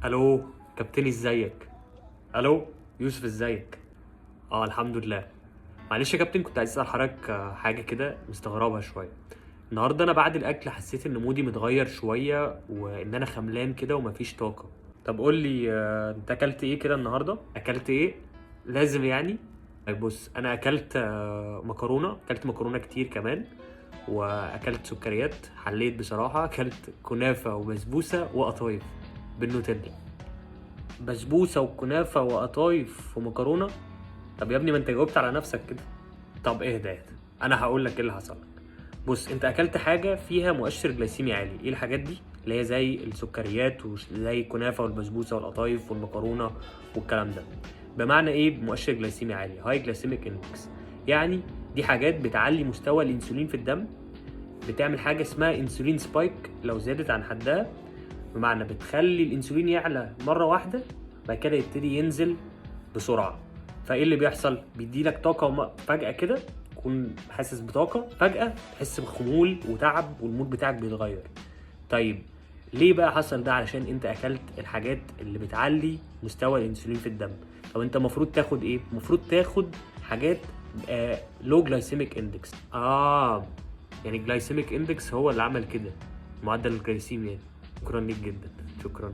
الو كابتن ازيك؟ الو يوسف ازيك؟ اه الحمد لله. معلش يا كابتن، كنت عايز اسال حضرتك حاجه كده مستغربها شويه. النهارده انا بعد الاكل حسيت ان مودي متغير شويه وان انا خملان كده ومفيش طاقه. طب قول لي انت اكلت ايه كده النهارده؟ اكلت ايه؟ لازم يعني. طيب بص، انا اكلت مكرونه، اكلت مكرونه كتير كمان، واكلت سكريات، حليت بصراحه، اكلت كنافه وبسبوسه وقطايف بالنوتيلا. بسبوسه وكنافه وقطايف ومكرونه؟ طب يا ابني ما انت جاوبت على نفسك كده. طب اهدى، انا هقول لك ايه اللي حصل لك. بص، انت اكلت حاجه فيها مؤشر جلايسيمي عالي. ايه الحاجات دي؟ اللي هي زي السكريات وزي الكنافه والبسبوسه والقطايف والمكرونه والكلام ده. بمعنى ايه مؤشر جلايسيمي عالي؟ هاي جلايسيميك اندكس. يعني دي حاجات بتعلي مستوى الانسولين في الدم، بتعمل حاجه اسمها انسولين سبايك لو زادت عن حدها. بمعنى بتخلي الانسولين يعلى مره واحده، بعد كده يبتدي ينزل بسرعه. فايه اللي بيحصل؟ بيديلك طاقه فجاه كده، تكون حاسس بطاقه، فجاه تحس بخمول وتعب والمود بتاعك بيتغير. طيب ليه بقى حصل ده؟ علشان انت اكلت الحاجات اللي بتعلي مستوى الانسولين في الدم. طب انت المفروض تاخد ايه؟ المفروض تاخد حاجات لو جلايسيميك اندكس. يعني الجلايسيميك اندكس هو اللي عمل كده، معدل الجلايسيميا يعني. شكرا ليك جدا، شكرا.